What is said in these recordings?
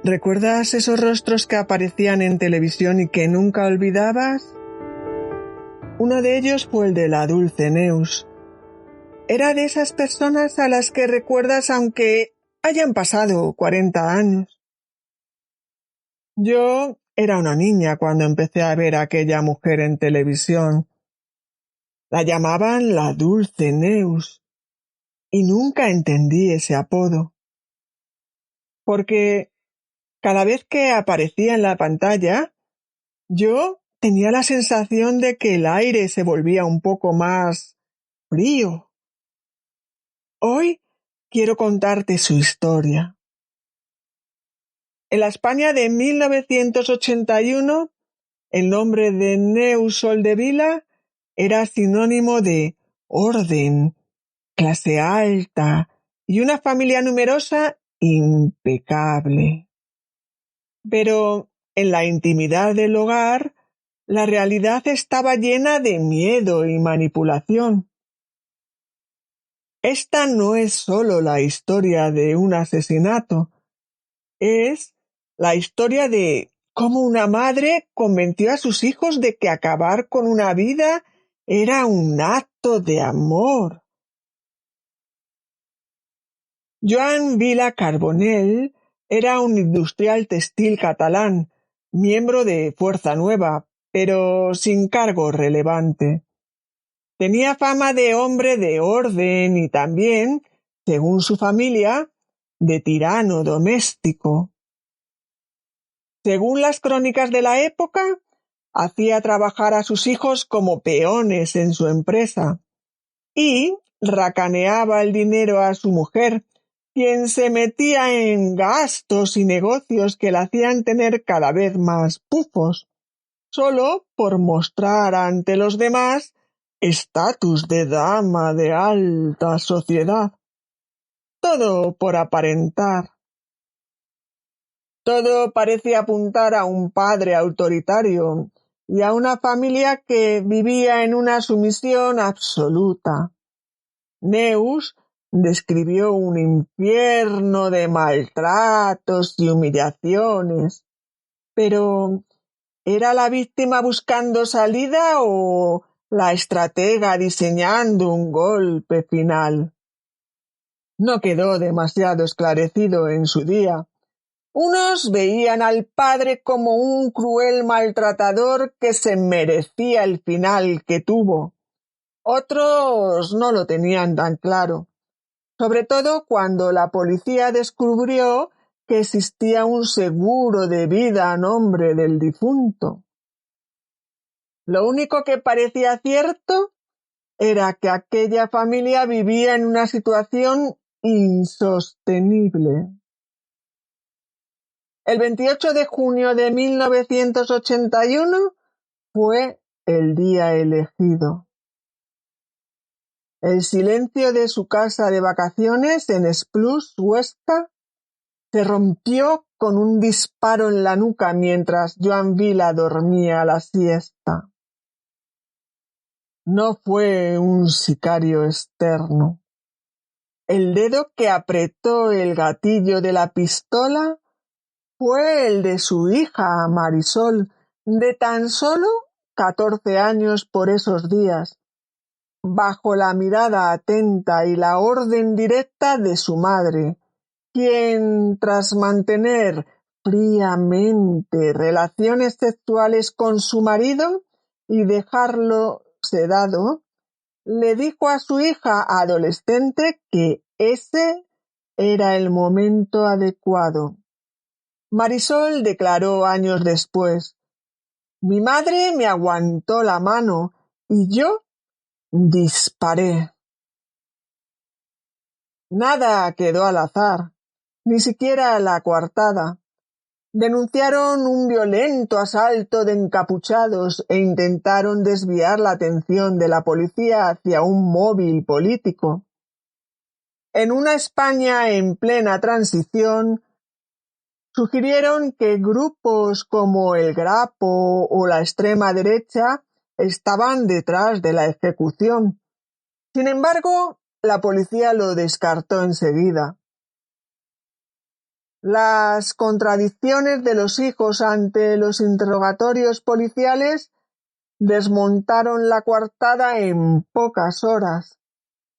¿Recuerdas esos rostros que aparecían en televisión y que nunca olvidabas? Uno de ellos fue el de la Dulce Neus. Era de esas personas a las que recuerdas aunque hayan pasado 40 años. Yo era una niña cuando empecé a ver a aquella mujer en televisión. La llamaban la Dulce Neus y nunca entendí ese apodo. Porque cada vez que aparecía en la pantalla, yo tenía la sensación de que el aire se volvía un poco más frío. Hoy quiero contarte su historia. En la España de 1981, el nombre de Neus Soldevila era sinónimo de orden, clase alta y una familia numerosa impecable. Pero en la intimidad del hogar, la realidad estaba llena de miedo y manipulación. Esta no es solo la historia de un asesinato, es la historia de cómo una madre convenció a sus hijos de que acabar con una vida era un acto de amor. Joan Vila Carbonell era un industrial textil catalán, miembro de Fuerza Nueva, pero sin cargo relevante. Tenía fama de hombre de orden y también, según su familia, de tirano doméstico. Según las crónicas de la época, hacía trabajar a sus hijos como peones en su empresa y racaneaba el dinero a su mujer, quien se metía en gastos y negocios que la hacían tener cada vez más pufos, solo por mostrar ante los demás estatus de dama de alta sociedad. Todo por aparentar. Todo parecía apuntar a un padre autoritario y a una familia que vivía en una sumisión absoluta. Neus describió un infierno de maltratos y humillaciones. Pero, ¿era la víctima buscando salida o la estratega diseñando un golpe final? No quedó demasiado esclarecido en su día. Unos veían al padre como un cruel maltratador que se merecía el final que tuvo. Otros no lo tenían tan claro, sobre todo cuando la policía descubrió que existía un seguro de vida a nombre del difunto. Lo único que parecía cierto era que aquella familia vivía en una situación insostenible. El 28 de junio de 1981 fue el día elegido. El silencio de su casa de vacaciones en Esplús, Huesca, se rompió con un disparo en la nuca mientras Joan Vila dormía la siesta. No fue un sicario externo. El dedo que apretó el gatillo de la pistola fue el de su hija Marisol, de tan solo 14 años por esos días, bajo la mirada atenta y la orden directa de su madre, quien, tras mantener fríamente relaciones sexuales con su marido y dejarlo sedado, le dijo a su hija adolescente que ese era el momento adecuado. Marisol declaró años después: «Mi madre me aguantó la mano y yo disparé». Nada quedó al azar, ni siquiera la coartada. Denunciaron un violento asalto de encapuchados e intentaron desviar la atención de la policía hacia un móvil político. En una España en plena transición, sugirieron que grupos como el Grapo o la extrema derecha estaban detrás de la ejecución. Sin embargo, la policía lo descartó enseguida. Las contradicciones de los hijos ante los interrogatorios policiales desmontaron la coartada en pocas horas.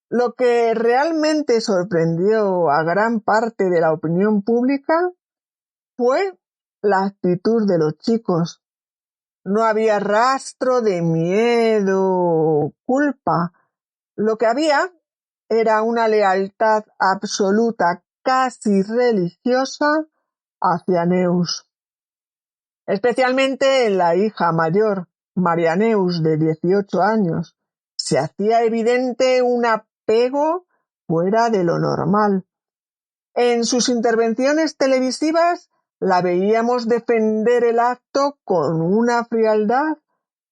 Lo que realmente sorprendió a gran parte de la opinión pública fue la actitud de los chicos. No había rastro de miedo o culpa. Lo que había era una lealtad absoluta, casi religiosa, hacia Neus. Especialmente en la hija mayor, María Neus, de 18 años, se hacía evidente un apego fuera de lo normal. En sus intervenciones televisivas la veíamos defender el acto con una frialdad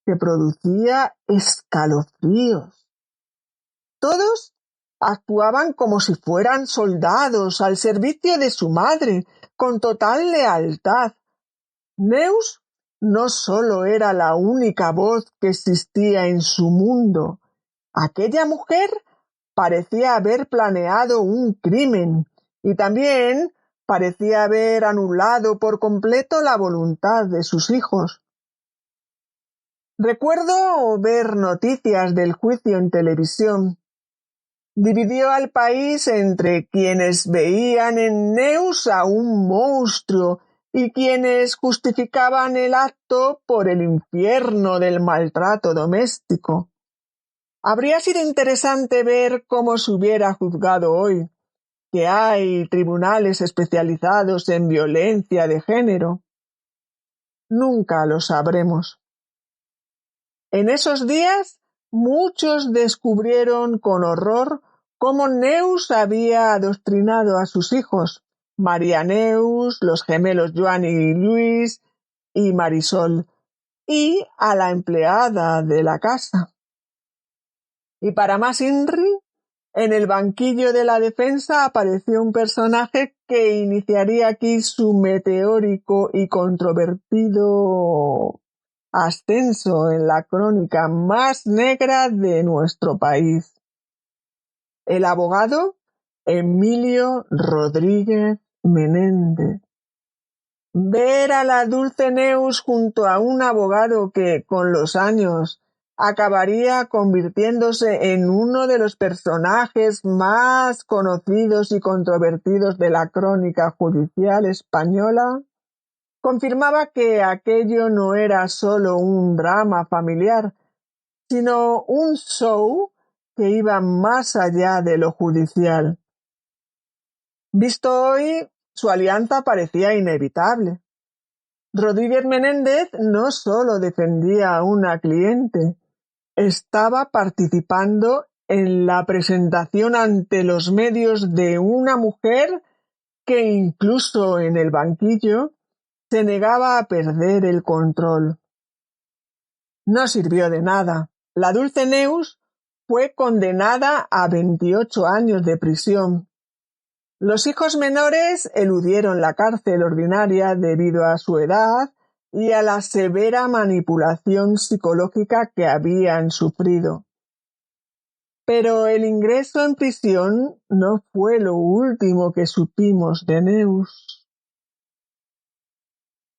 que producía escalofríos. Todos actuaban como si fueran soldados al servicio de su madre, con total lealtad. Neus no solo era la única voz que existía en su mundo. Aquella mujer parecía haber planeado un crimen y también parecía haber anulado por completo la voluntad de sus hijos. Recuerdo ver noticias del juicio en televisión. Dividió al país entre quienes veían en Neus a un monstruo y quienes justificaban el acto por el infierno del maltrato doméstico. Habría sido interesante ver cómo se hubiera juzgado hoy, que hay tribunales especializados en violencia de género. Nunca lo sabremos. En esos días, muchos descubrieron con horror cómo Neus había adoctrinado a sus hijos, María Neus, los gemelos Joan y Luis y Marisol, y a la empleada de la casa. Y para más INRI, en el banquillo de la defensa apareció un personaje que iniciaría aquí su meteórico y controvertido ascenso en la crónica más negra de nuestro país. El abogado Emilio Rodríguez Menéndez. Ver a la dulce Neus junto a un abogado que, con los años, acabaría convirtiéndose en uno de los personajes más conocidos y controvertidos de la crónica judicial española, confirmaba que aquello no era solo un drama familiar, sino un show que iba más allá de lo judicial. Visto hoy, su alianza parecía inevitable. Rodríguez Menéndez no solo defendía a una cliente, estaba participando en la presentación ante los medios de una mujer que incluso en el banquillo se negaba a perder el control. No sirvió de nada. La dulce Neus fue condenada a 28 años de prisión. Los hijos menores eludieron la cárcel ordinaria debido a su edad y a la severa manipulación psicológica que habían sufrido. Pero el ingreso en prisión no fue lo último que supimos de Neus.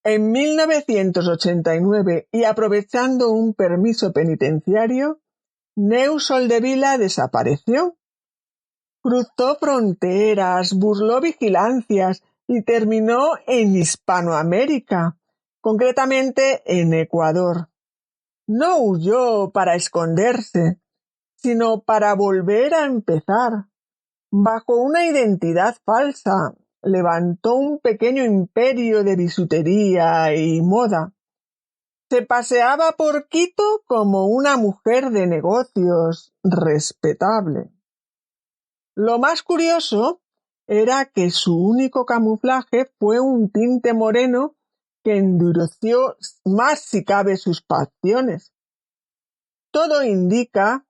En 1989, y aprovechando un permiso penitenciario, Neus Soldevila desapareció. Cruzó fronteras, burló vigilancias y terminó en Hispanoamérica, concretamente en Ecuador. No huyó para esconderse, sino para volver a empezar. Bajo una identidad falsa, levantó un pequeño imperio de bisutería y moda. Se paseaba por Quito como una mujer de negocios respetable. Lo más curioso era que su único camuflaje fue un tinte moreno que endureció más si cabe sus facciones. Todo indica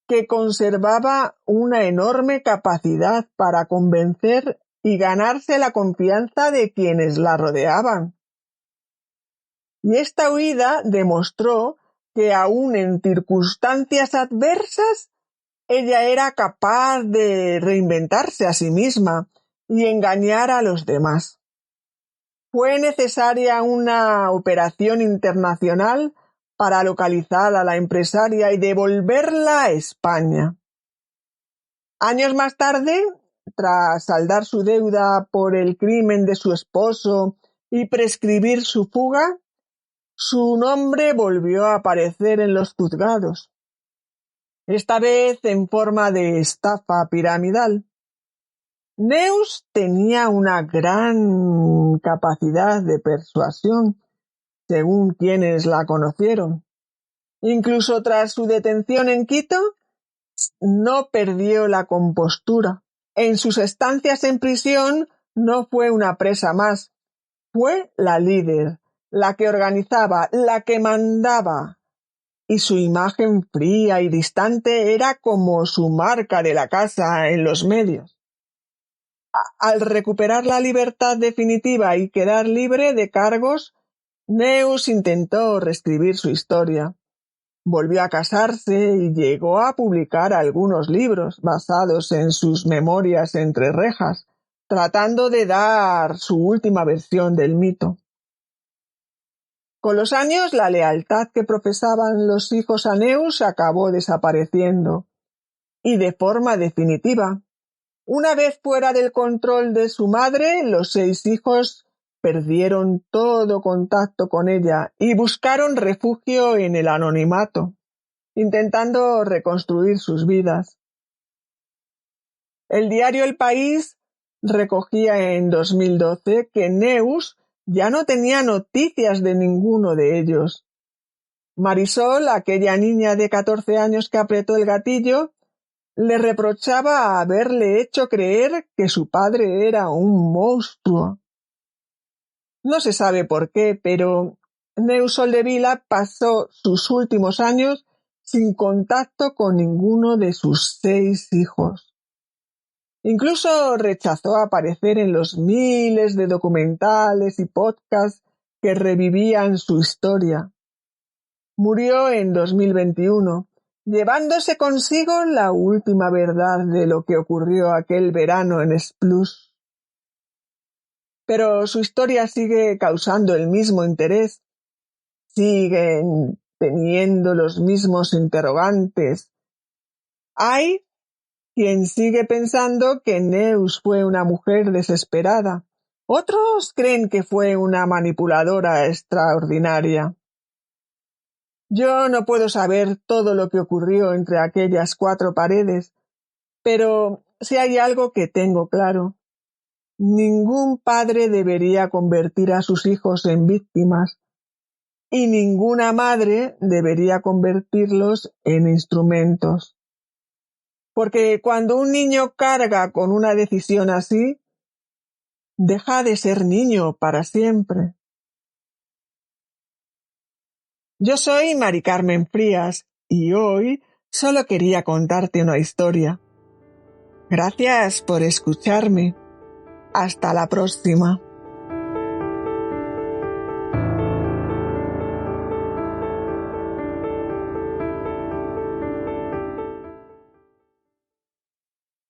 que conservaba una enorme capacidad para convencer y ganarse la confianza de quienes la rodeaban. Y esta huida demostró que aun en circunstancias adversas, ella era capaz de reinventarse a sí misma y engañar a los demás. Fue necesaria una operación internacional para localizar a la empresaria y devolverla a España. Años más tarde, tras saldar su deuda por el crimen de su esposo y prescribir su fuga, su nombre volvió a aparecer en los juzgados, esta vez en forma de estafa piramidal. Neus tenía una gran capacidad de persuasión, según quienes la conocieron. Incluso tras su detención en Quito, no perdió la compostura. En sus estancias en prisión no fue una presa más, fue la líder, la que organizaba, la que mandaba, y su imagen fría y distante era como su marca de la casa en los medios. Al recuperar la libertad definitiva y quedar libre de cargos, Neus intentó reescribir su historia. Volvió a casarse y llegó a publicar algunos libros basados en sus memorias entre rejas, tratando de dar su última versión del mito. Con los años, la lealtad que profesaban los hijos a Neus acabó desapareciendo, y de forma definitiva. Una vez fuera del control de su madre, los 6 hijos perdieron todo contacto con ella y buscaron refugio en el anonimato, intentando reconstruir sus vidas. El diario El País recogía en 2012 que Neus ya no tenía noticias de ninguno de ellos. Marisol, aquella niña de 14 años que apretó el gatillo, le reprochaba haberle hecho creer que su padre era un monstruo. No se sabe por qué, pero Neus Soldevila pasó sus últimos años sin contacto con ninguno de sus 6 hijos. Incluso rechazó aparecer en los miles de documentales y podcasts que revivían su historia. Murió en 2021, llevándose consigo la última verdad de lo que ocurrió aquel verano en Splús. Pero su historia sigue causando el mismo interés, siguen teniendo los mismos interrogantes. Hay quien sigue pensando que Neus fue una mujer desesperada. Otros creen que fue una manipuladora extraordinaria. Yo no puedo saber todo lo que ocurrió entre aquellas 4 paredes, pero si hay algo que tengo claro. Ningún padre debería convertir a sus hijos en víctimas y ninguna madre debería convertirlos en instrumentos. Porque cuando un niño carga con una decisión así, deja de ser niño para siempre. Yo soy Mari Carmen Frías y hoy solo quería contarte una historia. Gracias por escucharme. Hasta la próxima.